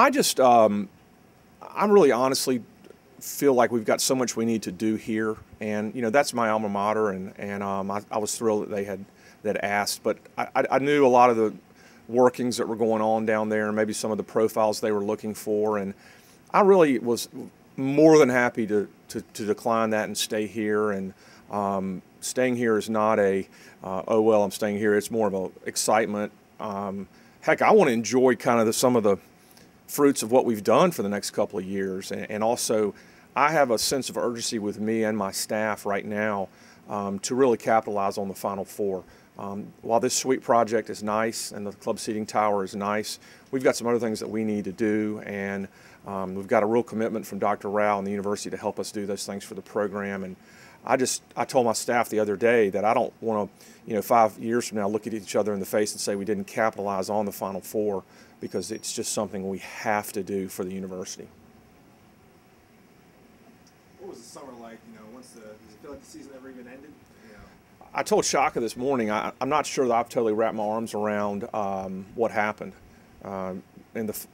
I just, I really honestly feel like we've got so much we need to do here, and that's my alma mater, and I was thrilled that they had asked, but I knew a lot of the workings that were going on down there, and maybe some of the profiles they were looking for, and I really was more than happy to decline that and stay here. And staying here is not a oh well, I'm staying here. It's more of a excitement. Heck, I want to enjoy kind of some of the fruits of what we've done for the next couple of years, and also I have a sense of urgency with me and my staff right now to really capitalize on the Final Four. While this suite project is nice and the club seating tower is nice, we've got some other things that we need to do, and we've got a real commitment from Dr. Rao and the university to help us do those things for the program. And I told my staff the other day that I don't want to, 5 years from now, look at each other in the face and say we didn't capitalize on the Final Four, because it's just something we have to do for the university. What was the summer like? Does it feel like the season ever even ended? I told Shaka this morning, I'm not sure that I've totally wrapped my arms around what happened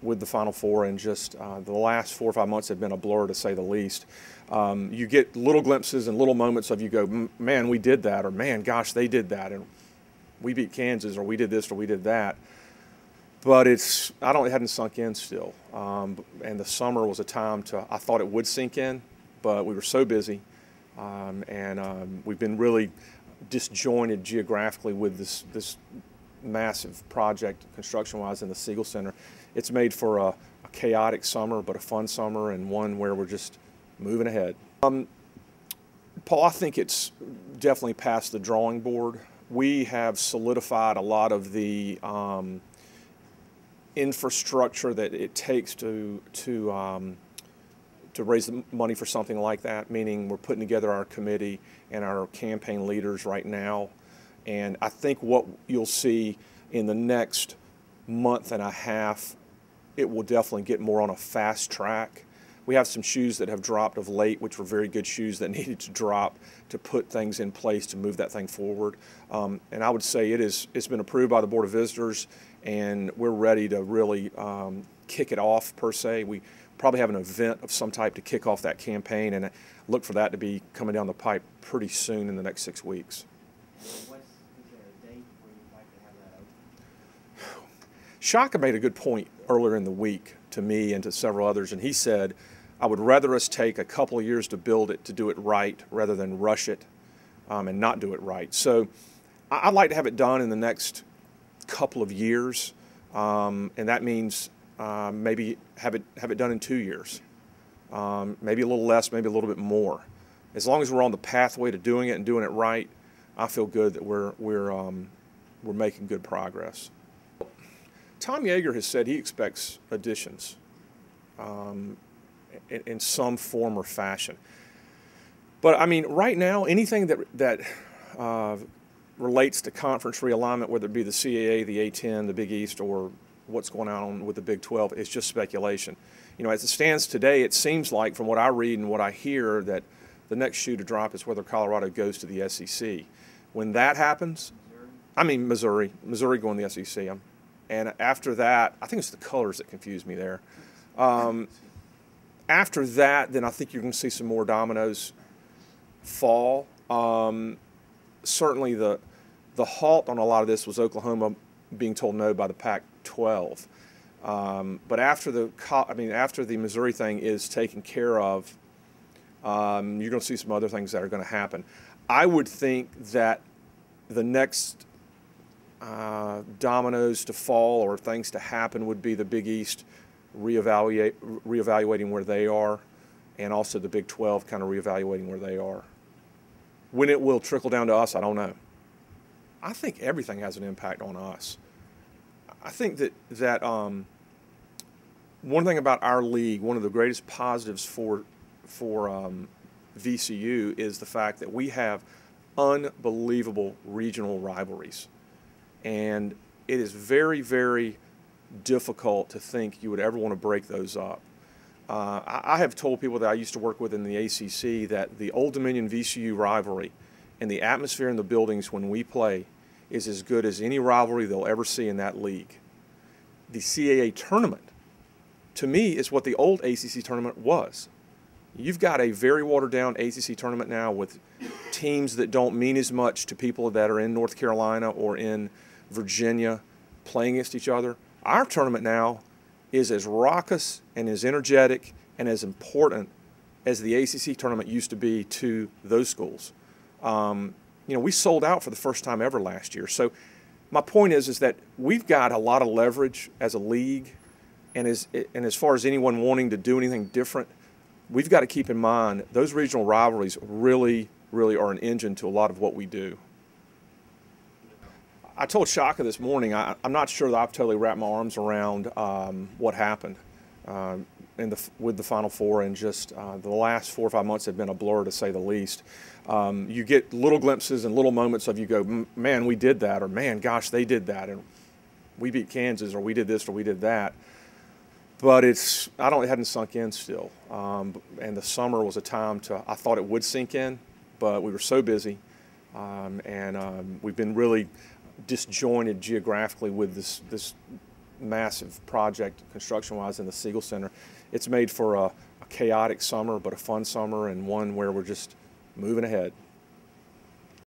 with the Final Four, and just the last 4 or 5 months have been a blur, to say the least. You get little glimpses and little moments of, you go, man, we did that, or man, gosh, they did that, and we beat Kansas, or we did this, or we did that. But it hadn't sunk in still. And the summer was a time I thought it would sink in, but we were so busy, and we've been really disjointed geographically with this massive project construction-wise in the Siegel Center. It's made for a chaotic summer, but a fun summer, and one where we're just moving ahead. Paul, I think it's definitely past the drawing board. We have solidified a lot of the infrastructure that it takes to raise the money for something like that, meaning we're putting together our committee and our campaign leaders right now. And I think what you'll see in the next month and a half, it will definitely get more on a fast track. We have some shoes that have dropped of late, which were very good shoes that needed to drop to put things in place to move that thing forward. And I would say it's been approved by the Board of Visitors, and we're ready to really kick it off, per se. We probably have an event of some type to kick off that campaign, and look for that to be coming down the pipe pretty soon in the next 6 weeks. Is there a date where you'd like to have that open? Shaka made a good point earlier in the week to me and to several others, and he said, I would rather us take a couple of years to build it, to do it right, rather than rush it and not do it right. So I'd like to have it done in the next couple of years, and that means maybe have it done in 2 years, maybe a little less, maybe a little bit more. As long as we're on the pathway to doing it and doing it right, I feel good that we're making good progress. Tom Yeager has said he expects additions in some form or fashion. But I mean, right now, anything that relates to conference realignment, whether it be the CAA, the A10, the Big East, or what's going on with the Big 12, is just speculation. As it stands today, it seems like, from what I read and what I hear, that the next shoe to drop is whether Colorado goes to the SEC. When that happens, Missouri going to the SEC. And after that, I think it's the colors that confuse me there. After that, then I think you're going to see some more dominoes fall. Certainly the halt on a lot of this was Oklahoma being told no by the Pac-12. But after the Missouri thing is taken care of, you're going to see some other things that are going to happen. I would think that the next dominoes to fall or things to happen would be the Big East reevaluating where they are, and also the Big 12 kind of reevaluating where they are. When it will trickle down to us, I don't know. I think everything has an impact on us. I think that one thing about our league, one of the greatest positives for VCU is the fact that we have unbelievable regional rivalries. And it is very, very difficult to think you would ever want to break those up. I have told people that I used to work with in the ACC that the Old Dominion VCU rivalry and the atmosphere in the buildings when we play is as good as any rivalry they'll ever see in that league. The CAA tournament to me, is what the old ACC tournament was. You've got a very watered-down ACC tournament now with teams that don't mean as much to people that are in North Carolina or in Virginia playing against each other. Our tournament now is as raucous and as energetic and as important as the ACC tournament used to be to those schools. We sold out for the first time ever last year. So my point is that we've got a lot of leverage as a league, and as far as anyone wanting to do anything different, we've got to keep in mind those regional rivalries really, really are an engine to a lot of what we do. I told Shaka this morning, I'm not sure that I've totally wrapped my arms around what happened with the Final Four, and just the last 4 or 5 months have been a blur, to say the least. You get little glimpses and little moments of you go, man, we did that, or man, gosh, they did that, and we beat Kansas, or we did this, or we did that. But it hadn't sunk in still. And the summer was a time I thought it would sink in, but we were so busy, and we've been really disjointed geographically with this massive project construction-wise in the Siegel Center. It's made for a chaotic summer, but a fun summer, and one where we're just moving ahead.